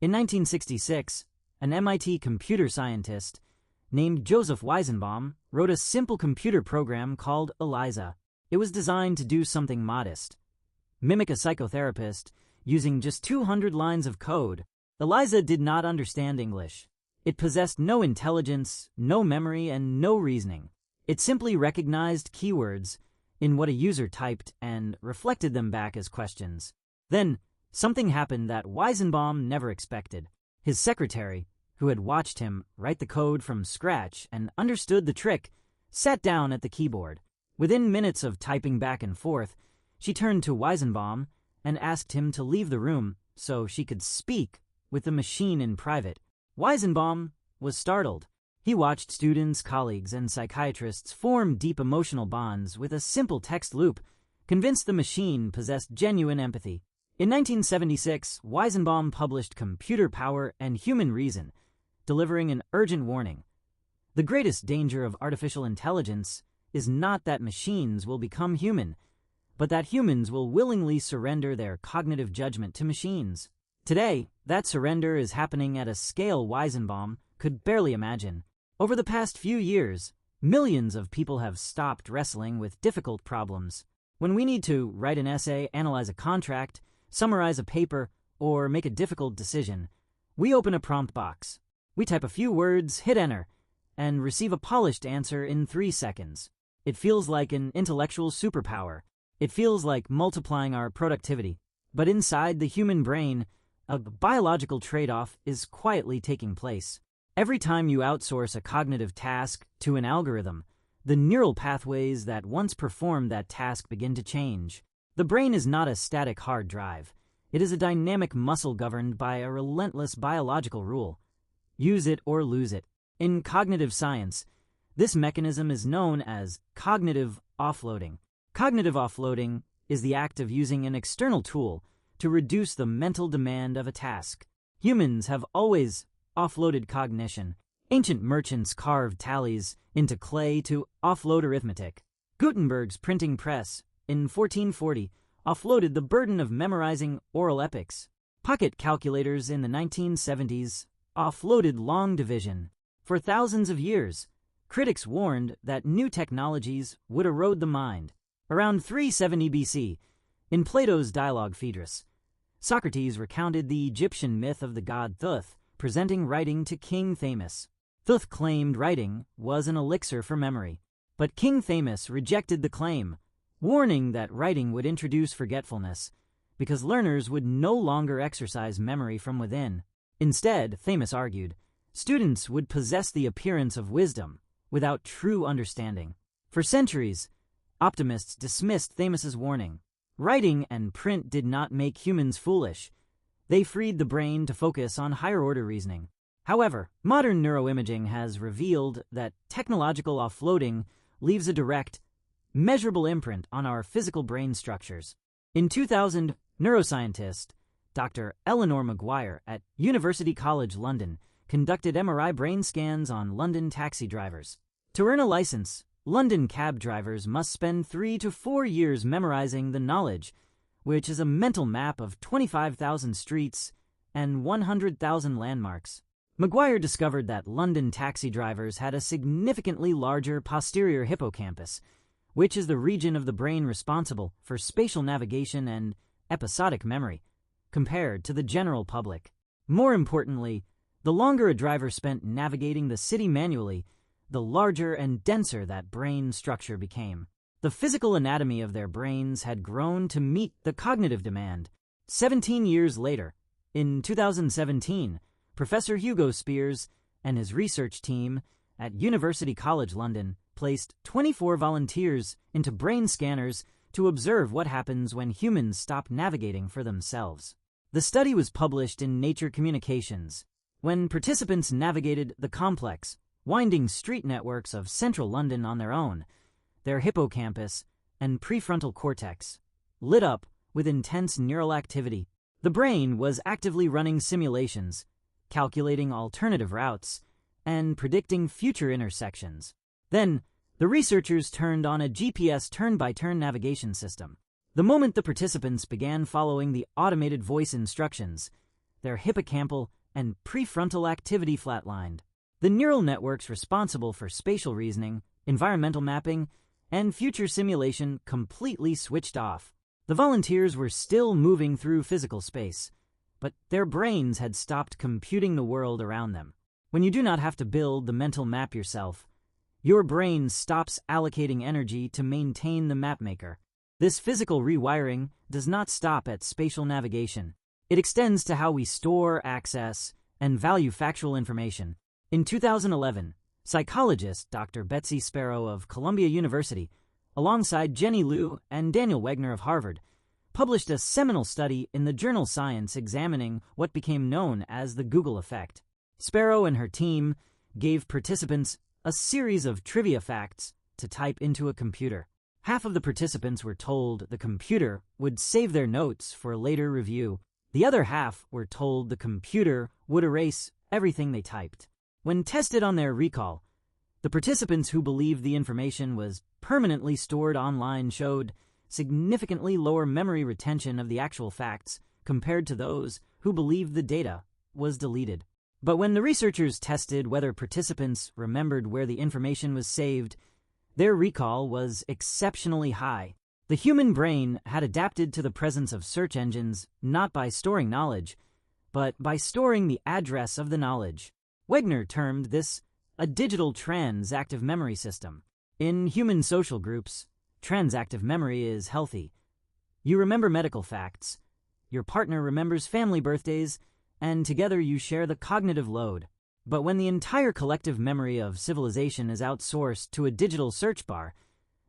In 1966, an MIT computer scientist named Joseph Weizenbaum wrote a simple computer program called ELIZA. It was designed to do something modest. Mimic a psychotherapist using just 200 lines of code. ELIZA did not understand English. It possessed no intelligence, no memory, and no reasoning. It simply recognized keywords in what a user typed and reflected them back as questions. Then, something happened that Weizenbaum never expected. His secretary, who had watched him write the code from scratch and understood the trick, sat down at the keyboard. Within minutes of typing back and forth, she turned to Weizenbaum and asked him to leave the room so she could speak with the machine in private. Weizenbaum was startled. He watched students, colleagues, and psychiatrists form deep emotional bonds with a simple text loop, convinced the machine possessed genuine empathy. In 1976, Weizenbaum published Computer Power and Human Reason, delivering an urgent warning. The greatest danger of artificial intelligence is not that machines will become human, but that humans will willingly surrender their cognitive judgment to machines. Today, that surrender is happening at a scale Weizenbaum could barely imagine. Over the past few years, millions of people have stopped wrestling with difficult problems. When we need to write an essay, analyze a contract, summarize a paper, or make a difficult decision, we open a prompt box. We type a few words, hit enter, and receive a polished answer in 3 seconds. It feels like an intellectual superpower. It feels like multiplying our productivity. But inside the human brain, a biological trade-off is quietly taking place. Every time you outsource a cognitive task to an algorithm, the neural pathways that once performed that task begin to change. The brain is not a static hard drive. It is a dynamic muscle governed by a relentless biological rule. Use it or lose it. In cognitive science, this mechanism is known as cognitive offloading. Cognitive offloading is the act of using an external tool to reduce the mental demand of a task. Humans have always offloaded cognition. Ancient merchants carved tallies into clay to offload arithmetic. Gutenberg's printing press, in 1440, offloaded the burden of memorizing oral epics. Pocket calculators in the 1970s offloaded long division. For thousands of years, critics warned that new technologies would erode the mind. Around 370 BC, in Plato's dialogue Phaedrus, Socrates recounted the Egyptian myth of the god Thoth, presenting writing to King Thamus. Thoth claimed writing was an elixir for memory, but King Thamus rejected the claim, warning that writing would introduce forgetfulness because learners would no longer exercise memory from within. Instead, Thamus argued, students would possess the appearance of wisdom without true understanding. For centuries, optimists dismissed Thamus's warning. Writing and print did not make humans foolish. They freed the brain to focus on higher-order reasoning. However, modern neuroimaging has revealed that technological offloading leaves a direct, measurable imprint on our physical brain structures. In 2000, neuroscientist Dr. Eleanor Maguire at University College London conducted MRI brain scans on London taxi drivers. To earn a license, London cab drivers must spend 3 to 4 years memorizing the knowledge, which is a mental map of 25,000 streets and 100,000 landmarks. Maguire discovered that London taxi drivers had a significantly larger posterior hippocampus, which is the region of the brain responsible for spatial navigation and episodic memory, compared to the general public. More importantly, the longer a driver spent navigating the city manually, the larger and denser that brain structure became. The physical anatomy of their brains had grown to meet the cognitive demand. 17 years later, in 2017, Professor Hugo Spears and his research team at University College London placed 24 volunteers into brain scanners to observe what happens when humans stop navigating for themselves. The study was published in Nature Communications. When participants navigated the complex, winding street networks of central London on their own, their hippocampus and prefrontal cortex lit up with intense neural activity. The brain was actively running simulations, calculating alternative routes, and predicting future intersections. Then, the researchers turned on a GPS turn-by-turn navigation system. The moment the participants began following the automated voice instructions, their hippocampal and prefrontal activity flatlined. The neural networks responsible for spatial reasoning, environmental mapping, and future simulation completely switched off. The volunteers were still moving through physical space, but their brains had stopped computing the world around them. When you do not have to build the mental map yourself, your brain stops allocating energy to maintain the mapmaker. This physical rewiring does not stop at spatial navigation. It extends to how we store, access, and value factual information. In 2011, psychologist Dr. Betsy Sparrow of Columbia University, alongside Jenny Liu and Daniel Wegner of Harvard, published a seminal study in the journal Science examining what became known as the Google effect. Sparrow and her team gave participants a series of trivia facts to type into a computer. Half of the participants were told the computer would save their notes for later review. The other half were told the computer would erase everything they typed. When tested on their recall, the participants who believed the information was permanently stored online showed significantly lower memory retention of the actual facts compared to those who believed the data was deleted. But when the researchers tested whether participants remembered where the information was saved, their recall was exceptionally high. The human brain had adapted to the presence of search engines not by storing knowledge, but by storing the address of the knowledge. Wegner termed this a digital transactive memory system. In human social groups, transactive memory is healthy. You remember medical facts, your partner remembers family birthdays, and together you share the cognitive load. But when the entire collective memory of civilization is outsourced to a digital search bar,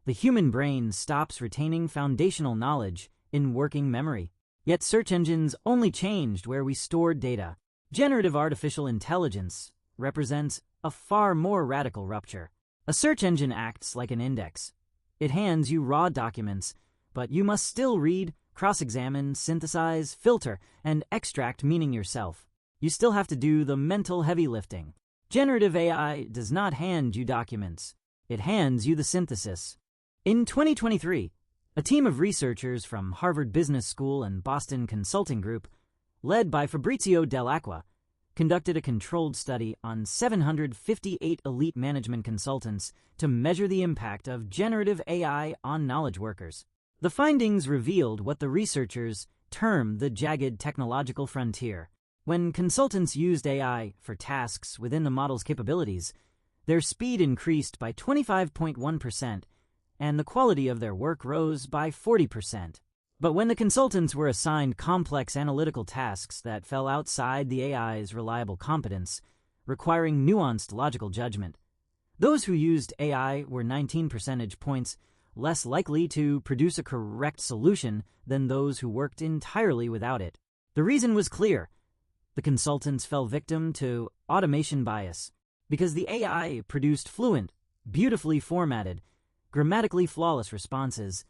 the human brain stops retaining foundational knowledge in working memory. Yet search engines only changed where we stored data. Generative artificial intelligence represents a far more radical rupture. A search engine acts like an index. It hands you raw documents, but you must still read, cross-examine, synthesize, filter, and extract meaning yourself. You still have to do the mental heavy lifting. Generative AI does not hand you documents. It hands you the synthesis. In 2023, a team of researchers from Harvard Business School and Boston Consulting Group, led by Fabrizio Dell'Acqua, conducted a controlled study on 758 elite management consultants to measure the impact of generative AI on knowledge workers. The findings revealed what the researchers termed the Jagged technological frontier. When consultants used AI for tasks within the model's capabilities, their speed increased by 25.1%, and the quality of their work rose by 40%. But when the consultants were assigned complex analytical tasks that fell outside the AI's reliable competence, requiring nuanced logical judgment, those who used AI were 19 percentage points less likely to produce a correct solution than those who worked entirely without it. The reason was clear. The consultants fell victim to automation bias because the AI produced fluent, beautifully formatted, grammatically flawless responses.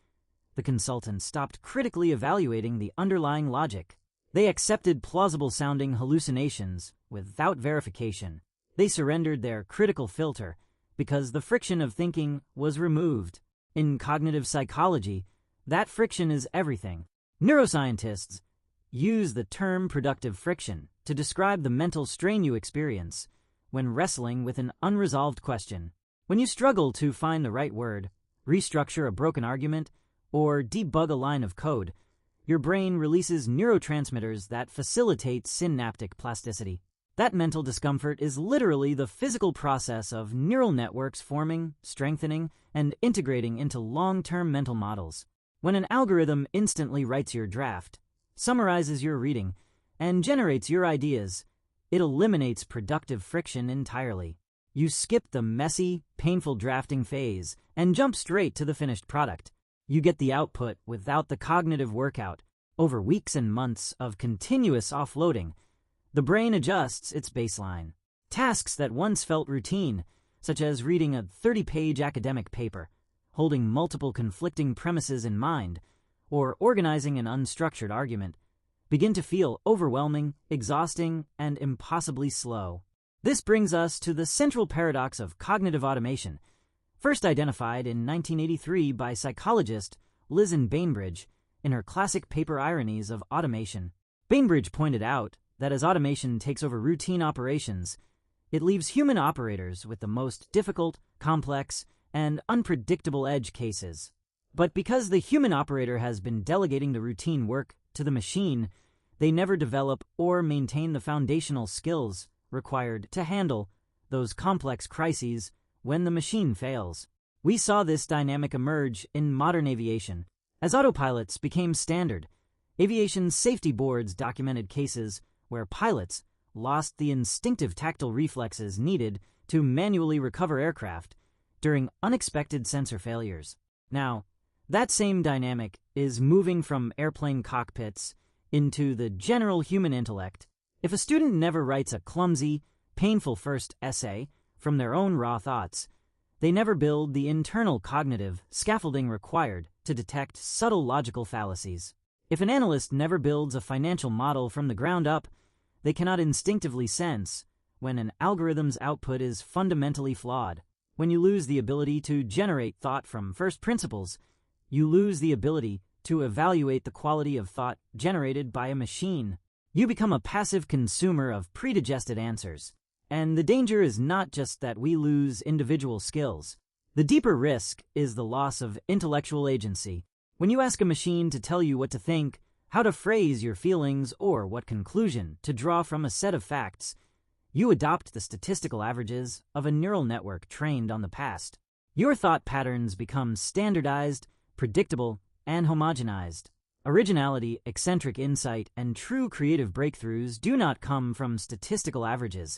The consultants stopped critically evaluating the underlying logic. They accepted plausible-sounding hallucinations without verification. They surrendered their critical filter because the friction of thinking was removed. In cognitive psychology, that friction is everything. Neuroscientists use the term productive friction to describe the mental strain you experience when wrestling with an unresolved question. When you struggle to find the right word, restructure a broken argument, or debug a line of code, your brain releases neurotransmitters that facilitate synaptic plasticity. That mental discomfort is literally the physical process of neural networks forming, strengthening, and integrating into long-term mental models. When an algorithm instantly writes your draft, summarizes your reading, and generates your ideas, it eliminates productive friction entirely. You skip the messy, painful drafting phase and jump straight to the finished product. You get the output without the cognitive workout. Over weeks and months of continuous offloading, the brain adjusts its baseline. Tasks that once felt routine, such as reading a 30-page academic paper, holding multiple conflicting premises in mind, or organizing an unstructured argument, begin to feel overwhelming, exhausting, and impossibly slow. This brings us to the central paradox of cognitive automation, first identified in 1983 by psychologist Bainbridge in her classic paper Ironies of Automation. Bainbridge pointed out that as automation takes over routine operations, it leaves human operators with the most difficult, complex, and unpredictable edge cases. But because the human operator has been delegating the routine work to the machine, they never develop or maintain the foundational skills required to handle those complex crises when the machine fails. We saw this dynamic emerge in modern aviation. As autopilots became standard, aviation safety boards documented cases where pilots lost the instinctive tactile reflexes needed to manually recover aircraft during unexpected sensor failures. Now, that same dynamic is moving from airplane cockpits into the general human intellect. If a student never writes a clumsy, painful first essay from their own raw thoughts, they never build the internal cognitive scaffolding required to detect subtle logical fallacies. If an analyst never builds a financial model from the ground up, they cannot instinctively sense when an algorithm's output is fundamentally flawed. When you lose the ability to generate thought from first principles, you lose the ability to evaluate the quality of thought generated by a machine. You become a passive consumer of predigested answers. And the danger is not just that we lose individual skills. The deeper risk is the loss of intellectual agency. When you ask a machine to tell you what to think, how to phrase your feelings, or what conclusion to draw from a set of facts, you adopt the statistical averages of a neural network trained on the past. Your thought patterns become standardized, predictable, and homogenized. Originality, eccentric insight, and true creative breakthroughs do not come from statistical averages.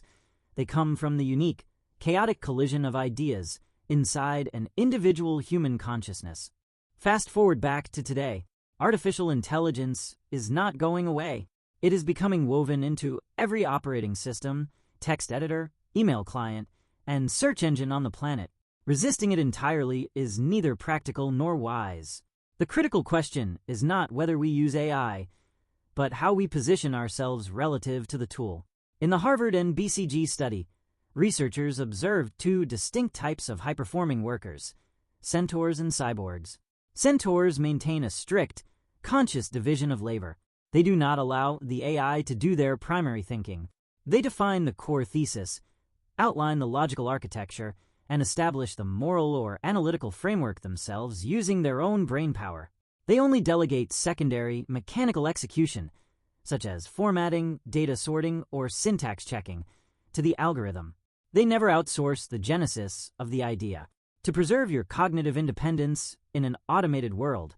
They come from the unique, chaotic collision of ideas inside an individual human consciousness. Fast forward back to today. Artificial intelligence is not going away. It is becoming woven into every operating system, text editor, email client, and search engine on the planet. Resisting it entirely is neither practical nor wise. The critical question is not whether we use AI, but how we position ourselves relative to the tool. In the Harvard and BCG study, researchers observed two distinct types of high-performing workers, centaurs and cyborgs. Centaurs maintain a strict, conscious division of labor. They do not allow the AI to do their primary thinking. They define the core thesis, outline the logical architecture, and establish the moral or analytical framework themselves using their own brainpower. They only delegate secondary, mechanical execution, such as formatting, data sorting, or syntax checking, to the algorithm. They never outsource the genesis of the idea. To preserve your cognitive independence in an automated world,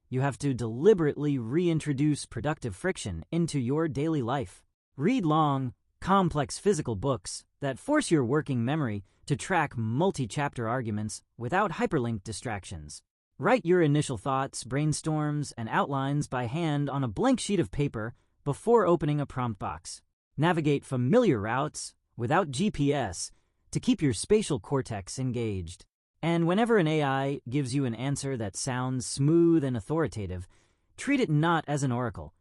you have to deliberately reintroduce productive friction into your daily life. Read long, complex physical books that force your working memory to track multi-chapter arguments without hyperlink distractions. Write your initial thoughts, brainstorms, and outlines by hand on a blank sheet of paper before opening a prompt box. Navigate familiar routes without GPS to keep your spatial cortex engaged. And whenever an AI gives you an answer that sounds smooth and authoritative, treat it not as an oracle,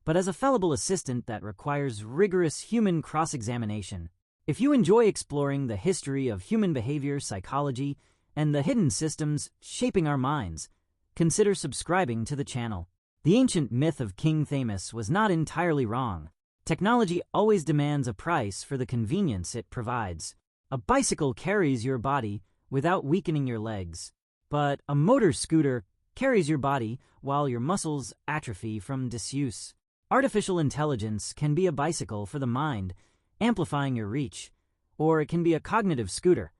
but as a fallible assistant that requires rigorous human cross-examination. If you enjoy exploring the history of human behavior, psychology, and the hidden systems shaping our minds, consider subscribing to the channel. The ancient myth of King Thamus was not entirely wrong. Technology always demands a price for the convenience it provides. A bicycle carries your body without weakening your legs, but a motor scooter carries your body while your muscles atrophy from disuse. Artificial intelligence can be a bicycle for the mind, amplifying your reach, or it can be a cognitive scooter,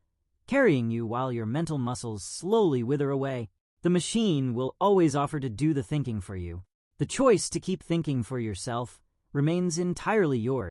carrying you while your mental muscles slowly wither away. The machine will always offer to do the thinking for you. The choice to keep thinking for yourself remains entirely yours.